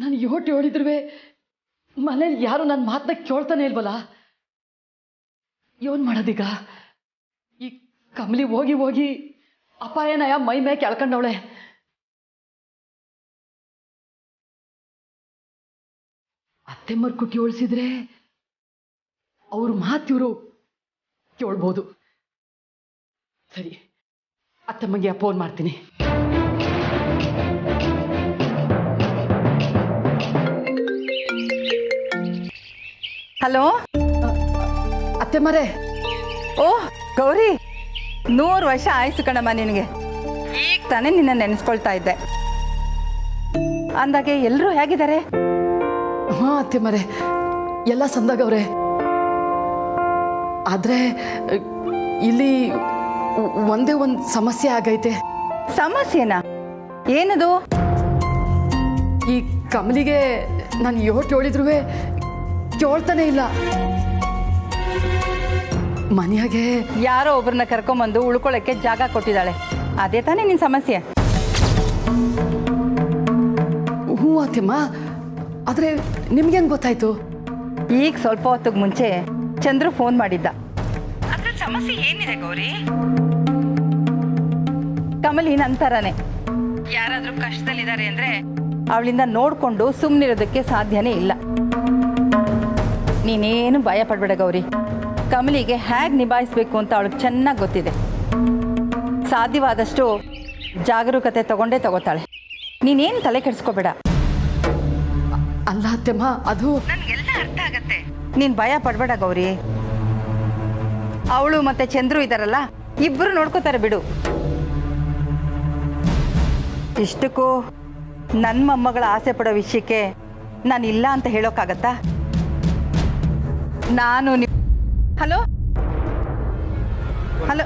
ನಾನು ಯೋಟು ಹೇಳಿದ್ರು ಮನೇಲಿ ಯಾರು ನನ್ನ ಮಾತನ್ನ ಕೇಳ್ತಾನೆ ಇಲ್ವಲ್ಲ. ಏನು ಮಾಡೋದೀಗ? ಈ ಕಮಲಿ ಹೋಗಿ ಹೋಗಿ ಅಪಾಯನಯ ಮೈ ಮೇಲೆ ಕೆಳ್ಕೊಂಡವಳೆ. ಅತ್ತೆಮ್ಮರ್ ಕುಟ್ಟಿ ಹೋಳಿಸಿದ್ರೆ ಅವ್ರ ಮಾತು ಇವರು ಕೇಳ್ಬೋದು. ಸರಿ, ಅತ್ತಮ್ಮಗೆ ಫೋನ್ ಮಾಡ್ತೀನಿ. ಹಲೋ ಅತ್ತೆಮ್ಮರೇ. ಓಹ್ ಗೌರಿ, 100 ವರ್ಷ ಆಯ್ತು ಕಣಮ್ಮ ನಿನಗೆ. ಈಗ ತಾನೇ ನಿನ್ನ ನೆನೆಸ್ಕೊಳ್ತಾ ಇದ್ದೆ. ಅಂದಾಗೆ ಎಲ್ಲರೂ ಹೇಗಿದ್ದಾರೆ? ಹಾಂ ಅತ್ತೆಮ್ಮರೇ, ಎಲ್ಲ ಸಂದಾಗವ್ರೆ. ಆದರೆ ಇಲ್ಲಿ ಒಂದೇ ಒಂದು ಸಮಸ್ಯೆ ಆಗೈತೆ. ಸಮಸ್ಯೆನಾ? ಏನದು? ಈ ಕಮಲಿಗೆ ನಾನು ಯೋಟು ಹೇಳಿದ್ರು ಕೇಳ್ತಾನೆ ಇಲ್ಲ. ಮನೆಯಾಗೆ ಯಾರೋ ಒಬ್ಬರನ್ನ ಕರ್ಕೊಂಬಂದು ಉಳ್ಕೊಳ್ಳೋಕ್ಕೆ ಜಾಗ ಕೊಟ್ಟಿದ್ದಾಳೆ. ಅದೇ ತಾನೇ ನಿನ್ನ ಸಮಸ್ಯೆ? ಹ್ಞೂ ಅತ್ತೆಮ್ಮ, ಆದರೆ ನಿಮ್ಗೇನು ಗೊತ್ತಾಯ್ತು? ಈಗ ಸ್ವಲ್ಪ ಹೊತ್ತಿಗೆ ಮುಂಚೆ ಚಂದ್ರು ಫೋನ್ ಮಾಡಿದ್ದ. ಅದ್ರ ಸಮಸ್ಯೆ ಏನಿದೆ ಗೌರಿ? ಕಮಲಿ ನಂತರನೇ ಯಾರಾದ್ರೂ ಕಷ್ಟದಲ್ಲಿದ್ದಾರೆ ಅಂದ್ರೆ ಅವಳಿಂದ ನೋಡ್ಕೊಂಡು ಸುಮ್ಮನಿರೋದಕ್ಕೆ ಸಾಧ್ಯನೇ ಇಲ್ಲ. ನೀನೇನು ಭಯ ಪಡ್ಬೇಡ ಗೌರಿ. ಕಮಲಿಗೆ ಹೇಗೆ ನಿಭಾಯಿಸ್ಬೇಕು ಅಂತ ಅವಳಿಗೆ ಚೆನ್ನಾಗಿ ಗೊತ್ತಿದೆ. ಸಾಧ್ಯವಾದಷ್ಟು ಜಾಗರೂಕತೆ ತಗೋತಾಳೆ. ನೀನೇನು ತಲೆ ಕೆಡಿಸ್ಕೋಬೇಡ. ಅಲ್ಲ ಅತ್ತೆಮ್ಮ, ಅದು ನನಗೆಲ್ಲ ಅರ್ಥ ಆಗತ್ತೆ. ನೀನು ಭಯ ಪಡ್ಬೇಡ ಗೌರಿ. ಅವಳು ಮತ್ತೆ ಚಂದ್ರು ಇದ್ದಾರಲ್ಲ, ಇಬ್ಬರು ನೋಡ್ಕೋತಾರೆ ಬಿಡು. ಇಷ್ಟಕ್ಕೂ ನನ್ನ ಮೊಮ್ಮಗಳ ಆಸೆ ಪಡೋ ವಿಷಯಕ್ಕೆ ನಾನು ಇಲ್ಲ ಅಂತ ಹೇಳೋಕ್ಕಾಗತ್ತಾ? ನಾನು ಹಲೋ ಹಲೋ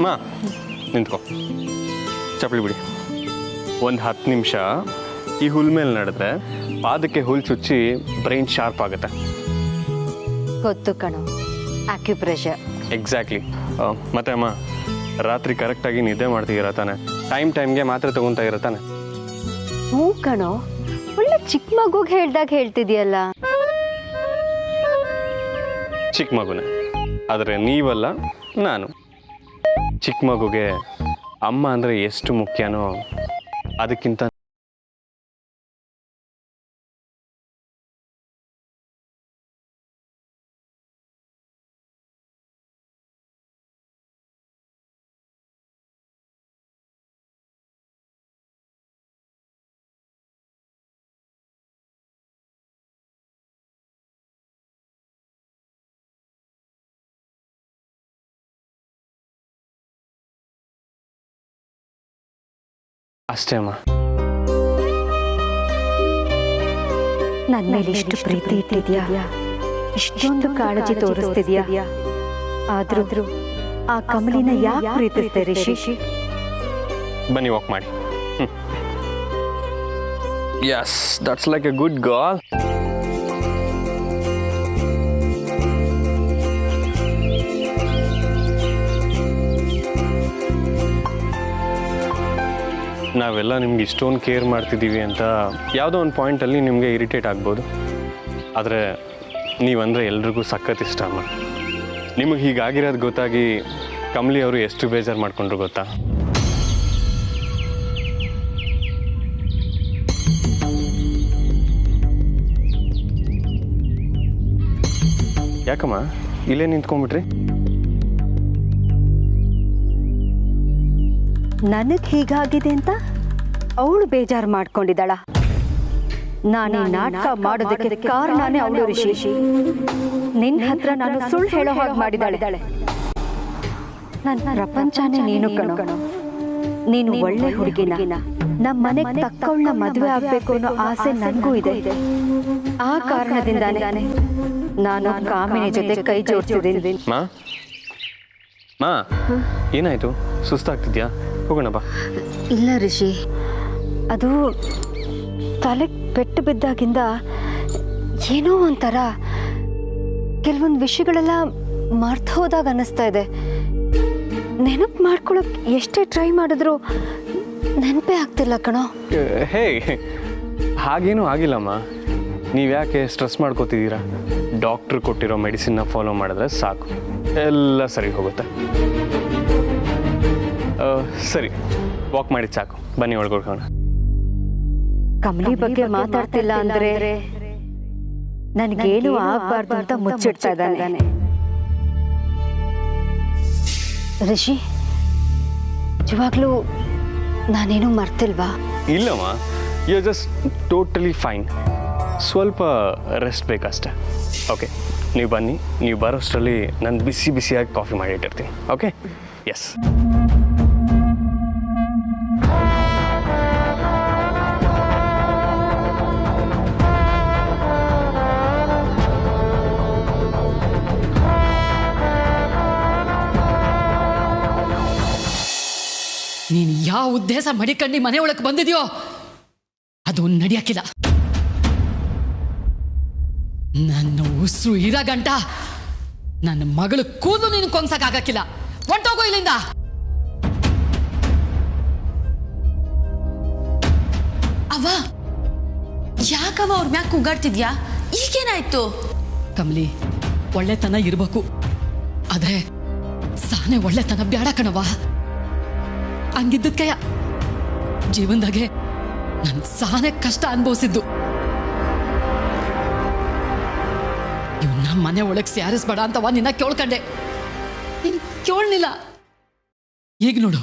ಮಾ ನಿಂತ್ಕೊ, ಚಪ್ಪಲಿ ಬಿಡಿ. ಒಂದು 10 ನಿಮಿಷ ಈ ಹುಲ್ ಮೇಲೆ ನಡೆದ್ರೆ ಪಾದಕ್ಕೆ ಹುಲ್ ಚುಚ್ಚಿ ಬ್ರೈನ್ ಶಾರ್ಪ್ ಆಗುತ್ತೆ. ಗೊತ್ತು ಕಣೋ, ಆಕ್ಯುಪ್ರೆಷರ್. ಎಕ್ಸಾಕ್ಟ್ಲಿ. ಮತ್ತೆ ಅಮ್ಮ, ರಾತ್ರಿ ಕರೆಕ್ಟಾಗಿ ನಿದ್ದೆ ಮಾಡ್ತೀರಾ ತಾನೆ? ಟೈಮ್ಗೆ ಮಾತ್ರೆ ತಗೊತಾ ಇರತ್ತಾನೆ? ಹ್ಞೂ ಕಣೋ, ಒಳ್ಳೆ ಚಿಕ್ಕ ಮಗುಗೆ ಹೇಳ್ದಾಗ ಹೇಳ್ತಿದ್ಯಲ್ಲ. ಚಿಕ್ಕ ಮಗುನೇ, ಆದರೆ ನೀವಲ್ಲ ನಾನು. ಚಿಕ್ಕ ಮಗುಗೆ ಅಮ್ಮ ಅಂದರೆ ಎಷ್ಟು ಮುಖ್ಯನೋ ಅದಕ್ಕಿಂತ ಅಷ್ಟೇ ಅಮ್ಮ. ನನ್ನ ಮೇಲೆ ಇಷ್ಟು ಪ್ರೀತಿ ಇಟ್ಟಿದ್ಯಾ, ಇಷ್ಟೊಂದು ಕಾಳಜಿ ತೋರಿಸ್ತಿದ್ಯಾ. ಆದ್ರೂ ಆ ಕಮಲಿನ ಯಾಕೆ ಪ್ರೀತಿಸ್ತೆ ರಿಷಿ? ಬನ್ನಿ ವಾಕ್ ಮಾಡಿ. Yes, that's like a good girl. ನಾವೆಲ್ಲ ನಿಮ್ಗೆ ಇಷ್ಟೊಂದು ಕೇರ್ ಮಾಡ್ತಿದ್ದೀವಿ ಅಂತ ಯಾವುದೋ ಒಂದು ಪಾಯಿಂಟಲ್ಲಿ ನಿಮಗೆ ಇರಿಟೇಟ್ ಆಗ್ಬೋದು. ಆದರೆ ನೀವಂದರೆ ಎಲ್ರಿಗೂ ಸಖತ್ ಇಷ್ಟ ಅಮ್ಮ. ನಿಮಗೆ ಹೀಗಾಗಿರೋದು ಗೊತ್ತಾಗಿ ಕಮಲಿ ಅವರು ಎಷ್ಟು ಬೇಜಾರು ಮಾಡ್ಕೊಂಡ್ರು ಗೊತ್ತಾ? ಯಾಕಮ್ಮ ಇಲ್ಲೇ ನಿಂತ್ಕೊಂಡ್ಬಿಟ್ರಿ? ನನಗೆ ಹೀಗಾಗಿದೆ ಅಂತ ಅವಳು ಬೇಜಾರು ಮಾಡ್ಕೊಂಡಿದ್ದಾಳ. ನಾನು ನಾಟಕ ಮಾಡೋದಕ್ಕೆ ಕಾರಣನೇ ಅವಳು ಋಷಿ. ನಿನ್ನ ಹತ್ರ ನಾನು ಸುಳ್ಳು ಹೇಳೋ ಹಾಗೆ ಮಾಡಿದಾಳೆ. ನನ್ನ ಪ್ರಪಂಚನೇ ನೀನು ಕಣೋ. ನೀನು ಒಳ್ಳೆ ಹುಡುಗಿನ, ನಮ್ಮ ಮನೆಗೆ ತಕ್ಕವಳನ್ನ ಮದುವೆ ಆಗ್ಬೇಕು ಅನ್ನೋ ಆಸೆ ನನಗೂ ಇದೆ. ಆ ಕಾರಣದಿಂದಾನೇ ನಾನು ಕಾಮಿನಿ ಜೊತೆ ಕೈ ಜೋಡಿಸಿದ್ದೀನಿ. ಮಾ ಏನಾಯ್ತು? ಸುಸ್ತಾಗ್ತಿದ್ಯಾ? ಹೋಗೋಣ ಬಾ. ಇಲ್ಲ ಋಷಿ, ಅದು ತಲೆಗೆ ಪೆಟ್ಟು ಬಿದ್ದಾಗಿಂದ ಏನೋ ಒಂಥರ ಕೆಲವೊಂದು ವಿಷಯಗಳೆಲ್ಲ ಮರ್ತು ಹೋದಾಗ ಅನ್ನಿಸ್ತಾ ಇದೆ. ನೆನಪು ಮಾಡ್ಕೊಳಕ್ ಎಷ್ಟೇ ಟ್ರೈ ಮಾಡಿದ್ರು ನೆನಪೇ ಆಗ್ತಿಲ್ಲ ಕಣೋ. ಹೇ, ಹಾಗೇನೂ ಆಗಿಲ್ಲಮ್ಮ. ನೀವು ಯಾಕೆ ಸ್ಟ್ರೆಸ್ ಮಾಡ್ಕೋತಿದ್ದೀರಾ? ಡಾಕ್ಟ್ರು ಕೊಟ್ಟಿರೋ ಮೆಡಿಸಿನ್ನ ಫಾಲೋ ಮಾಡಿದ್ರೆ ಸಾಕು, ಎಲ್ಲ ಸರಿ ಹೋಗುತ್ತೆ. ಸರಿ, ವಾಕ್ ಮಾಡಿದ್ದು ಸಾಕು, ಬನ್ನಿ ಒಳಗೋಣ. ಕಮಲಿ ಬಗ್ಗೆ ಮಾತಾಡ್ತಿಲ್ಲ ಅಂದ್ರೆ ನನಗೇನು ಆಗ್ಬಾರ್ದು ಅಂತ ಮುಚ್ಚಿಡ್ತಾ ಇದ್ದಾನೆ. ಋಷಿ, ನಿಜವಾಗ್ಲೂ ನಾನೇನು ಮರ್ತಿಲ್ವಾ? ಇಲ್ಲಮ್ಮ, ಯು ಜಸ್ಟ್ ಟೋಟಲಿ ಫೈನ್. ಸ್ವಲ್ಪ ರೆಸ್ಟ್ ಬೇಕಷ್ಟೆ. ಓಕೆ, ನೀವು ಬನ್ನಿ. ನೀವು ಬರೋಷ್ಟರಲ್ಲಿ ನಾನು ಬಿಸಿ ಬಿಸಿಯಾಗಿ ಕಾಫಿ ಮಾಡಿಟ್ಟಿರ್ತೀನಿ. ಓಕೆ? ಎಸ್. ನೀನು ಯಾವ ಉದ್ದೇಶ ಮಡಿಕಂಡು ಮನೆ ಒಳಗೆ ಬಂದಿದ್ಯೋ ಅದು ನಡೆಯಕ್ಕಿಲ್ಲ. ನನ್ನ ಉಸಿರು ಇರೋ ಗಂಟ ನನ್ನ ಮಗಳು ಕೂದಲು ನೀನು ಕೊಂಗ್ಸಕ್ಕಾಗಕ್ಕಿಲ್ಲ. ಹೊಂಟೋಗೋ ಇಲ್ಲಿಂದ. ಅವ್ವ, ಯಾಕವ ಅವ್ರ ಮ್ಯಾಕ್ ಕೂಗಾಡ್ತಿದ್ಯಾ? ಈಗೇನಾಯ್ತು? ಕಮಲಿ, ಒಳ್ಳೆತನ ಇರ್ಬೇಕು, ಆದ್ರೆ ಸಾನೆ ಒಳ್ಳೆತನ ಬ್ಯಾಡ ಕಣವ. ಹಂಗಿದ್ದಕ್ಕಯ್ಯ ಜೀವನದಾಗೆ ನನ್ ಸಾನೆ ಕಷ್ಟ ಅನುಭವಿಸಿದ್ದು. ಇವನ್ನ ಮನೆ ಒಳಗೆ ಸೇರಿಸ್ಬೇಡ ಅಂತವ ನಿನ್ನ ಕೇಳ್ಕಂಡೆ. ನೀನ್ ಕೇಳಲಿಲ್ಲ. ಈಗ ನೋಡು,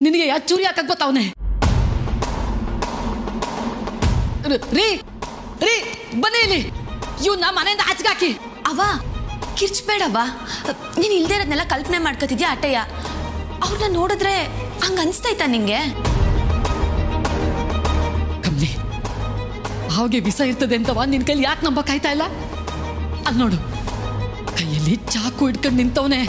ನಿನಗೆ ಯಾ ಚೂರಿ ಹಾಕಕ್ ಗೊತ್ತವನೆ. ರೀ ರೀ ಬನ್ನಿ ಇಲ್ಲಿ. ಇವನ್ನ ಮನೆಯಿಂದ ಆಚೆಗಾಕಿ. ಅವ್ವ, ಕಿರ್ಚ್ಬೇಡವ್ವ. ನೀನ್ ಇಲ್ದೇ ಇರೋದ್ನೆಲ್ಲ ಕಲ್ಪನೆ ಮಾಡ್ಕೊತಿದ್ಯಾ ಅಟ್ಟಯ್ಯ? ಅವ್ರನ್ನ ನೋಡಿದ್ರೆ ಹಂಗ ಅನ್ಸ್ತೈತಾ ನಿಂಗೆ? ಕಮ್ಲಿ, ಹಾಗೆ ವಿಷ ಇರ್ತದೆ ಅಂತವ ನಿನ್ ಕೈಲಿ ಯಾಕೆ ನಂಬಕ್ಕಾಯ್ತಾ ಇಲ್ಲ? ಅಲ್ಲಿ ನೋಡು, ಕೈಯಲ್ಲಿ ಚಾಕು ಇಟ್ಕೊಂಡು ನಿಂತವನೆ.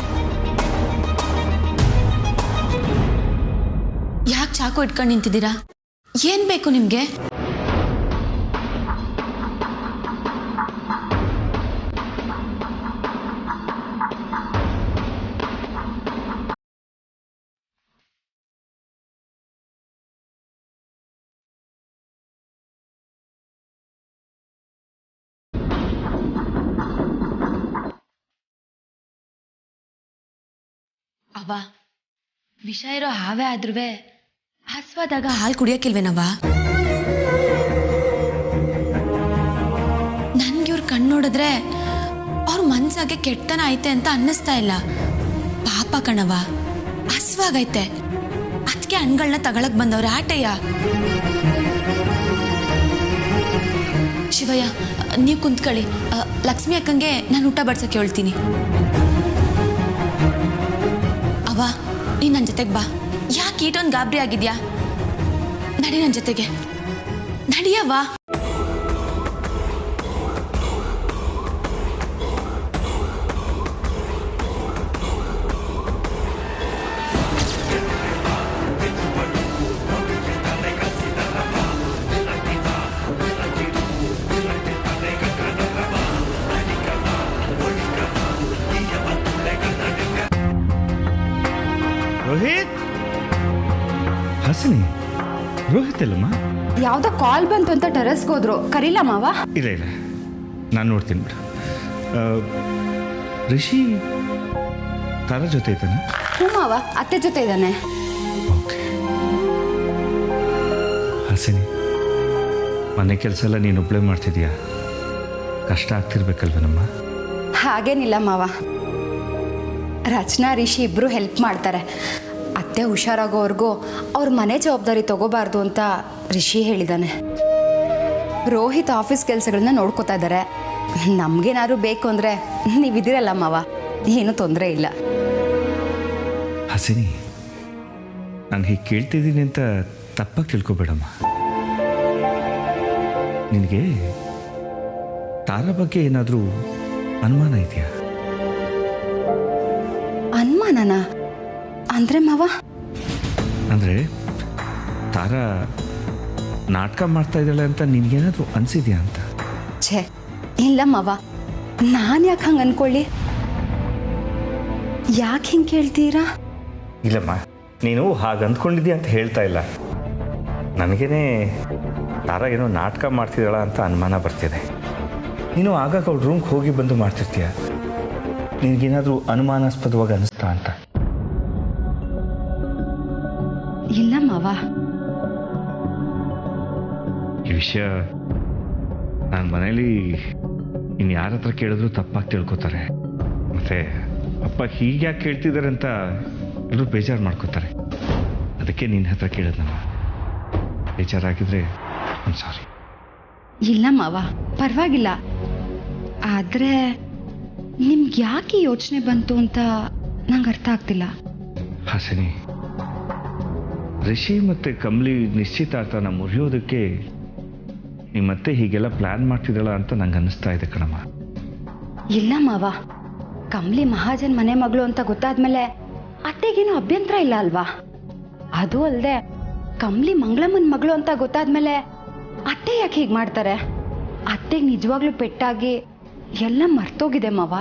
ಯಾಕೆ ಚಾಕು ಇಟ್ಕೊಂಡು ನಿಂತಿದ್ದೀರಾ? ಏನ್ ಬೇಕು ನಿಮ್ಗೆ? ಅವ್ವ, ವಿಷ ಇರೋ ಹಾವೇ ಆದ್ರೂ ಹಸ್ವಾದಾಗ ಹಾಲು ಕುಡಿಯಕ್ಕಿಲ್ವೇನವ್ವ? ನನ್ಗೆ ಇವ್ರ ಕಣ್ಣು ನೋಡಿದ್ರೆ ಅವ್ರ ಮನ್ಸಾಗೆ ಕೆಟ್ಟನ ಐತೆ ಅಂತ ಅನ್ನಿಸ್ತಾ ಇಲ್ಲ. ಪಾಪ ಕಣವ್ವ, ಹಸ್ವಾಗೈತೆ. ಅದಕ್ಕೆ ಹಣ್ಗಳನ್ನ ತಗೊಳಕ್ ಬಂದವ್ರೆ ಆಟಯ್ಯ. ಶಿವಯ್ಯ, ನೀವು ಕುಂತ್ಕೊಳ್ಳಿ. ಲಕ್ಷ್ಮಿ ಅಕ್ಕಂಗೆ ನಾನು ಊಟ ಬಡ್ಸಕ್ಕೆ ಹೇಳ್ತೀನಿ. ಅವ್ವ, ನೀನ್ ನನ್ನ ಜೊತೆಗೆ ಬಾ. ಯಾಕೆ ಈಟೊಂದು ಗಾಬರಿ ಆಗಿದ್ಯಾ? ನಡಿ ನನ್ನ ಜೊತೆಗೆ, ನಡಿಯವ್ವ. ರೋಹಿತ್, ಹಸಿನಿ, ರೋಹಿತ್ ಅಲ್ಲಮ್ಮ? ಯಾವುದೋ ಕಾಲ್ ಬಂತು ಅಂತ ಟೆರೆಸ್ಗೆ ಹೋದ್ರು. ಕರೀಲ ಮಾವ? ಇಲ್ಲ ಇಲ್ಲ, ನಾನು ನೋಡ್ತೀನಿ ಬಿಡು. ರಿಷಿ ತಾರ ಜೊತೆ ಇದ್ದಾನೆ? ಹ್ಞೂ ಮಾವ, ಅತ್ತೆ ಜೊತೆ ಇದ್ದಾನೆ. ಓಕೆ. ಹಸಿನಿ, ಮನೆ ಕೆಲಸ ಎಲ್ಲ ನೀನು ಒಬ್ಬಳೇ ಮಾಡ್ತಿದ್ಯಾ? ಕಷ್ಟ ಆಗ್ತಿರ್ಬೇಕಲ್ವೇನಮ್ಮ? ಹಾಗೇನಿಲ್ಲ ಮಾವ. ರಚನಾ ರಿಷಿ ಇಬ್ಬರು ಹೆಲ್ಪ್ ಮಾಡ್ತಾರೆ. ಅತ್ತೆ ಹುಷಾರಾಗೋವರೆಗೂ ಅವ್ರ ಮನೆ ಜವಾಬ್ದಾರಿ ತಗೋಬಾರ್ದು ಅಂತ ರಿಷಿ ಹೇಳಿದ್ದಾನೆ. ರೋಹಿತ್ ಆಫೀಸ್ ಕೆಲಸಗಳನ್ನ ನೋಡ್ಕೋತಾ ಇದ್ದಾರೆ. ನಮಗೇನಾದ್ರು ಬೇಕು ಅಂದರೆ ನೀವಿದ್ದೀರಲ್ಲ ಮಾವ, ಏನೂ ತೊಂದರೆ ಇಲ್ಲ. ಹಸಿನಿ, ನಾನು ಹೀಗೆ ಕೇಳ್ತಿದ್ದೀನಿ ಅಂತ ತಪ್ಪಾಗಿ ತಿಳ್ಕೊಬೇಡಮ್ಮ. ನಿನಗೆ ತಾರಾ ಬಗ್ಗೆ ಏನಾದರೂ ಅನುಮಾನ ಇದೆಯಾ? ಅನುಮಾನನ ಅಂದರೆ ಮಾವ? ಅಂದರೆ ತಾರಾ ನಾಟಕ ಮಾಡ್ತಾ ಇದ್ದಾಳೆ ಅಂತ ನಿನಗೇನಾದರೂ ಅನಿಸಿದ್ಯಾ ಅಂತ? ಛೇ ಇಲ್ಲ ಮಾವ, ನಾನು ಯಾಕೆ ಹಂಗೆ ಅಂದ್ಕೊಳ್ಳಿ? ಯಾಕೆ ಹಿಂಗೆ ಕೇಳ್ತೀರಾ? ಇಲ್ಲಮ್ಮ, ನೀನು ಹಾಗೆ ಅಂದ್ಕೊಂಡಿದ್ದೀಯ ಅಂತ ಹೇಳ್ತಾ ಇಲ್ಲ. ನನಗೇನೆ ತಾರಾ ಏನೋ ನಾಟಕ ಮಾಡ್ತಿದ್ದಾಳ ಅಂತ ಅನುಮಾನ ಬರ್ತಿದೆ. ನೀನು ಆಗಾಗ ಅವ್ಳ ರೂಮ್ಗೆ ಹೋಗಿ ಬಂದು ಮಾಡ್ತಿರ್ತೀಯ. ನಿನಗೇನಾದರೂ ಅನುಮಾನಾಸ್ಪದವಾಗಿ ಅನಿಸ್ತಾ ಅಂತ? ಇಲ್ಲ ಮಾವ. ಈ ವಿಷಯ ನನ್ನ ಮನೇಲಿ ಇನ್ನು ಯಾರ ಹತ್ರ ಕೇಳಿದ್ರು ತಪ್ಪಾಗಿ ತಿಳ್ಕೊತಾರೆ. ಮತ್ತೆ ಅಪ್ಪ ಹೀಗೆ ಯಾಕೆ ಕೇಳ್ತಿದ್ದಾರೆ ಅಂತ ಎಲ್ಲರೂ ಬೇಜಾರು ಮಾಡ್ಕೋತಾರೆ. ಅದಕ್ಕೆ ನಿನ್ನ ಹತ್ರ ಕೇಳಿದ್ನಮ್ಮ. ಬೇಜಾರಾಗಿದ್ರೆ ಸಾರಿ. ಇಲ್ಲ ಮಾವ, ಪರವಾಗಿಲ್ಲ. ಆದರೆ ನಿಮ್ಗೆ ಯಾಕೆ ಯೋಚನೆ ಬಂತು ಅಂತ ನಂಗೆ ಅರ್ಥ ಆಗ್ತಿಲ್ಲ. ಹಾಸಿನಿ, ರಿಷಿ ಮತ್ತು ಕಮಲಿ ನಿಶ್ಚಿತಾರ್ಥನ ಮುರಿಯೋದಕ್ಕೆ ನಿಮ್ಮತ್ತೆ ಹೀಗೆಲ್ಲ ಪ್ಲ್ಯಾನ್ ಮಾಡ್ತಿದ್ದಾಳ ಅಂತ ನಂಗೆ ಅನ್ನಿಸ್ತಾ ಇದೆ ಕಣಮ್ಮ. ಇಲ್ಲ ಮಾವ, ಕಮಲಿ ಮಹಾಜನ್ ಮನೆ ಮಗಳು ಅಂತ ಗೊತ್ತಾದ್ಮೇಲೆ ಅತ್ತೆಗೇನು ಅಭ್ಯಂತರ ಇಲ್ಲ ಅಲ್ವಾ? ಅದು ಅಲ್ಲದೆ ಕಮಲಿ ಮಂಗಳಮ್ಮನ ಮಗಳು ಅಂತ ಗೊತ್ತಾದ್ಮೇಲೆ ಅತ್ತೆ ಯಾಕೆ ಹೀಗೆ ಮಾಡ್ತಾರೆ? ಅತ್ತೆಗೆ ನಿಜವಾಗ್ಲೂ ಪೆಟ್ಟಾಗಿ ಎಲ್ಲ ಮರ್ತೋಗಿದೆ ಮಾವ.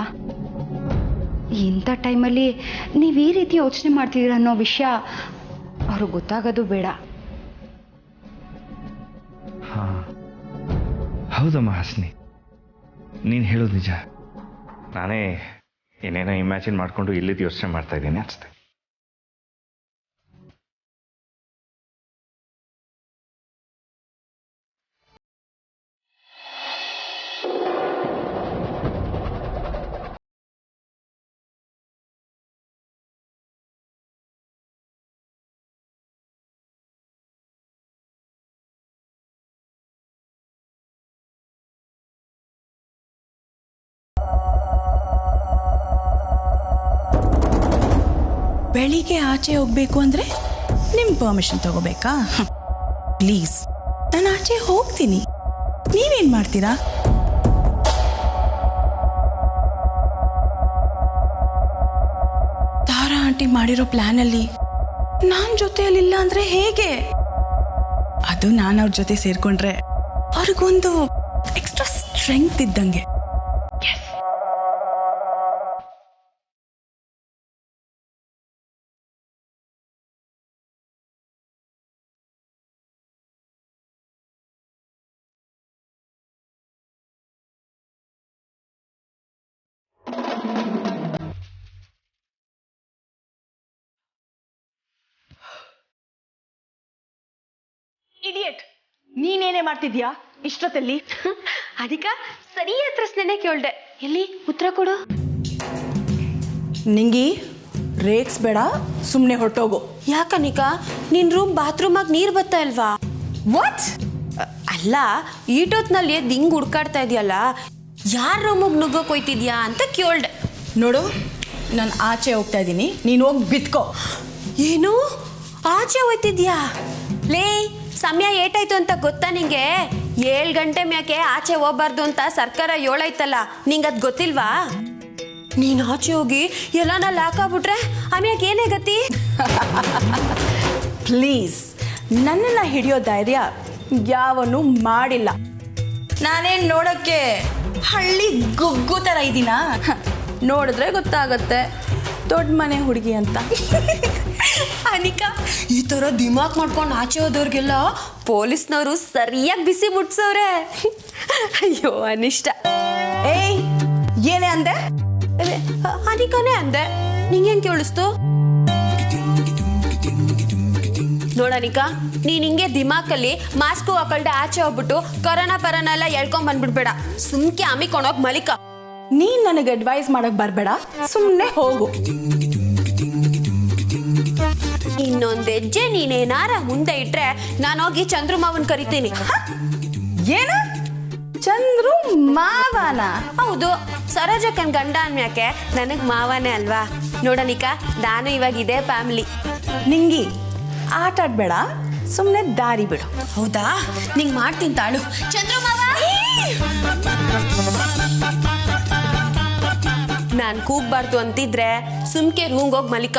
ಇಂಥ ಟೈಮಲ್ಲಿ ನೀವು ಈ ರೀತಿ ಯೋಚನೆ ಮಾಡ್ತಿದ್ದೀರ ಅನ್ನೋ ವಿಷಯ ಅವ್ರಿಗೆ ಗೊತ್ತಾಗೋದು ಬೇಡ. ಹಾಂ, ಹೌದಮ್ಮ ಹಾಸಿನಿ, ನೀನು ಹೇಳೋದು ನಿಜ. ನಾನೇ ಏನೇನೋ ಇಮ್ಯಾಜಿನ್ ಮಾಡಿಕೊಂಡು ಇಲ್ಲಿದ್ದು ಯೋಚನೆ ಮಾಡ್ತಾ ಇದ್ದೀನಿ ಅನಿಸುತ್ತೆ. ಬೆಳಿಗ್ಗೆ ಆಚೆ ಹೋಗ್ಬೇಕು ಅಂದರೆ ನಿಮ್ಮ ಪರ್ಮಿಷನ್ ತಗೋಬೇಕಾ? ಪ್ಲೀಸ್, ನಾನು ಆಚೆ ಹೋಗ್ತೀನಿ, ನೀವೇನು ಮಾಡ್ತೀರಾ? ತಾರಾ ಆಂಟಿ ಮಾಡಿರೋ ಪ್ಲ್ಯಾನಲ್ಲಿ ನಾನು ಜೊತೆಯಲ್ಲಿಲ್ಲ ಅಂದರೆ ಹೇಗೆ? ಅದು ನಾನು ಅವ್ರ ಜೊತೆ ಸೇರಿಕೊಂಡ್ರೆ ಅವ್ರಿಗೊಂದು ಎಕ್ಸ್ಟ್ರಾ ಸ್ಟ್ರೆಂಗ್ತ್ ಇದ್ದಂಗೆ. ಇಡಿಯಟ್, ನೀನೇನೇ ಮಾಡ್ತಿದ್ಯಾ ಇಷ್ಟೊತ್ತಲ್ಲಿ? ಅದಕ್ಕೆ ಸರಿಯಾದ ಪ್ರಶ್ನೆನೇ ಕೇಳ್ದೆ. ಎಲ್ಲಿ ಉತ್ತರ ಕೊಡು. ನಿಂಗಿ ರೇಕ್ಸ್ ಬೇಡ, ಸುಮ್ಮನೆ ಹೊರಟೋಗು. ಯಾಕನಿಕಾ, ನಿನ್ ರೂಮ್ ಬಾತ್ರೂಮಾಗ ನೀರು ಬರ್ತಾ ಇಲ್ವಾ? ವಾಟ್? ಅಲ್ಲ, ಈಟೊತ್ನಲ್ಲಿ ಎದ್ದು ಹಿಂಗ್ ಹುಡ್ಕಾಡ್ತಾ ಇದೆಯಲ್ಲ, ಯಾರ ರೂಮಿಗೆ ನುಗ್ಗಕ್ಕೆ ಹೋಯ್ತಿದ್ಯಾ ಅಂತ ಕೇಳ್ದೆ. ನೋಡು, ನಾನು ಆಚೆ ಹೋಗ್ತಾ ಇದ್ದೀನಿ, ನೀನು ಹೋಗಿ ಬಿತ್ಕೋ. ಏನು ಆಚೆ ಹೋಯ್ತಿದ್ಯಾ? ಲೇ, ಸಮಯ ಏಟಾಯ್ತು ಅಂತ ಗೊತ್ತಾ ನಿಂಗೆ? 7 ಗಂಟೆ ಮ್ಯಾಕೆ ಆಚೆ ಹೋಗ್ಬಾರ್ದು ಅಂತ ಸರ್ಕಾರ ಹೇಳೈತಲ್ಲ, ನಿಂಗದು ಗೊತ್ತಿಲ್ವಾ? ನೀನು ಆಚೆ ಹೋಗಿ ಎಲ್ಲಾನ ಲಾಕ್ ಆಗ್ಬಿಟ್ರೆ ಆಮ್ಯಾಕೆ ಏನೇ ಗತಿ? ಪ್ಲೀಸ್, ನನ್ನನ್ನು ಹಿಡಿಯೋ ಧೈರ್ಯ ಯಾವನು ಮಾಡಿಲ್ಲ. ನಾನೇನು ನೋಡೋಕ್ಕೆ ಹಳ್ಳಿ ಗುಗ್ಗು ಥರ ಇದ್ದೀನಾ? ನೋಡಿದ್ರೆ ಗೊತ್ತಾಗತ್ತೆ ದೊಡ್ಡ ಮನೆ ಹುಡುಗಿ ಅಂತ. ಅನಿಕಾ, ಈ ಥರ ದಿಮಾಕ್ ಮಾಡ್ಕೊಂಡು ಆಚೆ ಹೋದವ್ರಿಗೆಲ್ಲ ಪೊಲೀಸ್ನವರು ಸರಿಯಾಗಿ ಬಿಸಿ ಮುಟ್ಸವ್ರೆ. ಅಯ್ಯೋ ಅನಿಷ್ಟ. ಏಯ್, ಏನೇ ಅಂದೆ? ಅನಿಕಾನೇ ಅಂದೆ, ನಿಂಗೇನ್ ಕೇಳಿಸ್ತು? ನೋಡನಿಕಾ, ನೀನ್ ಹಿಂಗೆ ದಿಮಾಕಲ್ಲಿ ಮಾಸ್ಕು ಹಾಕೊಳ್ದೆ ಆಚೆ ಹೋಗ್ಬಿಟ್ಟು ಕೊರೋನಾ ಪರನ ಎಲ್ಲ ಎಳ್ಕೊಂಡ್ ಬಂದ್ಬಿಡ್ಬೇಡ. ಸುಮ್ಕೆ ಅಮ್ಮಿಕೊಂಡೋಗಿ ಮಲಿಕ. ನೀನ್ ನನಗೆ ಅಡ್ವೈಸ್ ಮಾಡಕ್ ಬರ್ಬೇಡ, ಸುಮ್ಮನೆ ಹೋಗು. ಇನ್ನೊಂದ್ ಹೆಜ್ಜೆ ನೀನೇನಾರ ಮುಂದೆ ಇಟ್ರೆ ನಾನು ಹೋಗಿ ಚಂದ್ರು ಮಾವನ್ ಕರಿತೀನಿ. ಏನ ಚಂದ್ರು ಮಾವನ? ಹೌದು, ಸರೋಜಕ್ಕನ್ ಗಂಡ ಅನ್ಯಾಕೆ ನನಗ್ ಮಾವನೇ ಅಲ್ವಾ. ನೋಡನಿಕ, ನಾನು ಇವಾಗ ಇದೇ ಫ್ಯಾಮಿಲಿ. ನಿಂಗಿ ಆಟ ಆಡ್ಬೇಡ, ಸುಮ್ಮನೆ ದಾರಿ ಬಿಡು. ಹೌದಾ, ನಿಂಗ್ ಮಾಡ್ತೀನಿ ತಾಳು. ಚಂದ್ರು ಮಾವ, ನಾನ್ ಕೂಗ್ಬಾರ್ದು ಅಂತಿದ್ರೆ ಸುಮ್ಕೆ ರೂಮ್ಗೆ ಹೋಗಿ ಮಲಿಕ.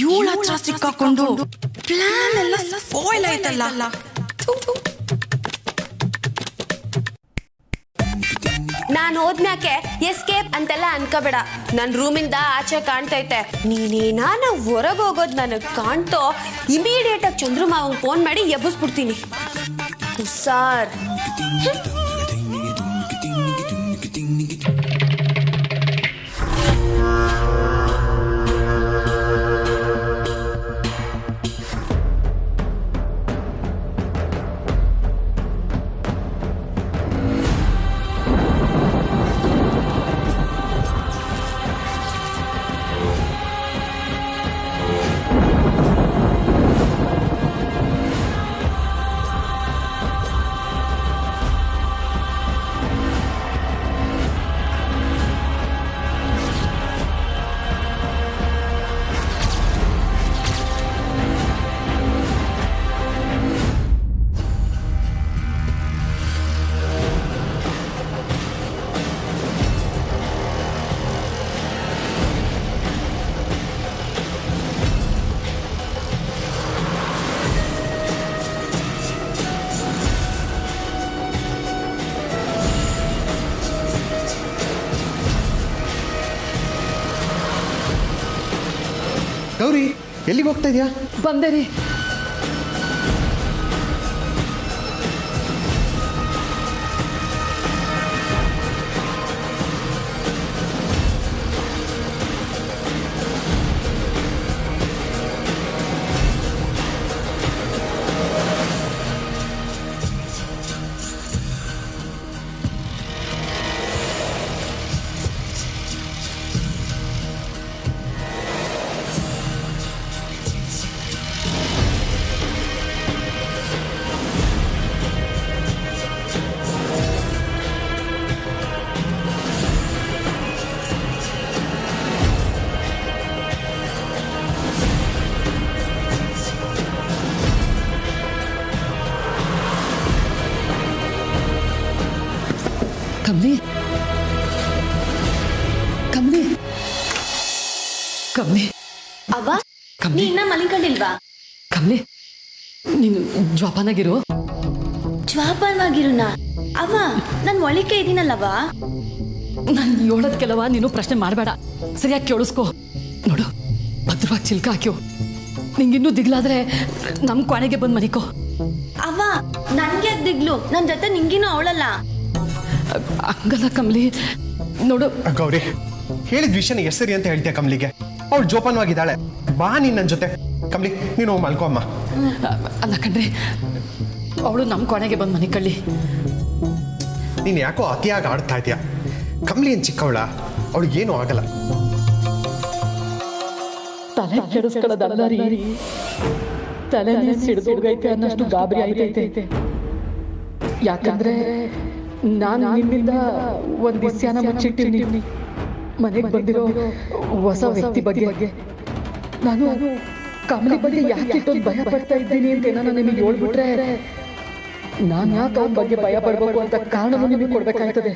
ಇವಳ ಹತ್ರ ಸಿಕ್ಕಾಕೊಂಡು ಪ್ಲಾನ್ ಎಲ್ಲ ಸ್ಪಾಯ್ಲ್ ಆಯ್ತಲ್ಲ. ನಾನು ಹೋದ್ಮ್ಯಾಕೆ ಎಸ್ಕೇಪ್ ಅಂತೆಲ್ಲ ಅನ್ಕೋಬೇಡ. ನನ್ ರೂಮಿಂದ ಆಚೆ ಕಾಣ್ತೈತೆ. ನೀನೇನಾನ ಹೊರಗೆ ಹೋಗೋದು ನನಗೆ ಕಾಣ್ತೋ, ಇಮಿಡಿಯೇಟ್ ಆಗಿ ಚಂದ್ರು ಮಾವಂಗ್ ಫೋನ್ ಮಾಡಿ ಎಬ್ಬಿಸ್ಬಿಡ್ತೀನಿ. ಹುಷಾರ್. ಗೌರಿ, ಎಲ್ಲಿಗೆ ಹೋಗ್ತಾ ಇದೆಯಾ? ಬಂದೆ ರೀ. ಕಮ್ಲಿ, ಕಮ್ಲಿ, ಕಮ್ಲಿ. ಅವ್ವ, ನೀ ಇನ್ನ ಮಲಿಕೊಂಡಿಲ್ವಾ? ಕಮ್ಲಿ, ನೀನು ಜ್ವಾಪಾನಾಗಿರು. ಜ್ವಾಪಾನವಾಗಿರುನ? ಅವ್ವ, ನಾನು ಒಳಿಕೆ ಇದೀನಲ್ಲವಾ? ನಾನು ಹೇಳೋದ್ ಕೆಲವ ನೀನು ಪ್ರಶ್ನೆ ಮಾಡಬೇಡ, ಸರಿಯಾಗಿ ಕೇಳಿಸ್ಕೊ. ನೋಡು, ಭದ್ರವಾಗಿ ಚಿಲ್ಕ ಹಾಕ್ಯೋ. ನಿಂಗಿನ್ನೂ ದಿಗ್ಲಾದ್ರೆ ನಮ್ಮ ಕೊನೆಗೆ ಬಂದು ಮನಿಕೋ. ಅವ್ವ, ನನ್ಗೆ ದಿಗ್ಲು, ನನ್ನ ಜೊತೆ ನಿಂಗಿನೂ ಅವಳಲ್ಲ. ಹಂಗಲ್ಲ ಕಮ್ಲಿ, ನೋಡು. ಗೌರಿ, ಹೇಳಿದ ವಿಷಯನ ಎಷ್ಟು ಸರಿ ಅಂತ ಹೇಳ್ತೀಯ ಕಮ್ಲಿಗೆ? ಅವಳು ಜೋಪಾನವಾಗಿದ್ದಾಳೆ. ಬಾ ನೀನು ನನ್ನ ಜೊತೆ. ಕಮ್ಲಿ, ನೀನು ಹೋಗಿ ಮಲ್ಕೋ ಅಮ್ಮ. ಅಲ್ಲ ಕಣ್ರಿ, ಅವಳು ನಮ್ಮ ಕೊನೆಗೆ ಬಂದು ಮನೆ ಕಳ್ಳಿ. ನೀನು ಯಾಕೋ ಅತಿಯಾಗಿ ಆಡ್ತಾ ಇದೀಯ. ಕಮ್ಲಿ ಏನು ಚಿಕ್ಕವಳ, ಅವಳಿಗೇನು ಆಗಲ್ಲ. ತಲೆ ಕೆಡಿಸ್ಕೊಳ್ಳೋದಲ್ಲ ರೀ, ತಲೆ ಸಿಡಿದೋಗೈತೆ ಅನ್ನಷ್ಟು ಗಾಬರಿ ಆಯ್ತೈತೆ. ಯಾಕಂದ್ರೆ ನಾನು ನಿಮ್ಮಿಂದ ಒಂದು ವಿಷಯನ ಮುಚ್ಚಿಟ್ಟಿನಿ. ಮನೆಗೆ ಬಂದಿರೋ ಹೊಸ ವ್ಯಕ್ತಿ ಬಗ್ಗೆ ನಾನು ಕಮಲಿ ಬಗ್ಗೆ ಯಾಕೆ ಇಷ್ಟೊಂದು ಭಯ ಪಡ್ತಾ ಇದ್ದೀನಿ ಅಂತ ನಾನು ನಿಮಗೆ ಹೇಳ್ಬಿಟ್ರೆ ನಾನು ಯಾಕೆ ಅವನ ಬಗ್ಗೆ ಭಯ ಪಡ್ಬೇಕು ಅಂತ ಕಾರಣವನ್ನು ನಿಮಗೆ ಕೊಡ್ಬೇಕಾಗ್ತದೆ.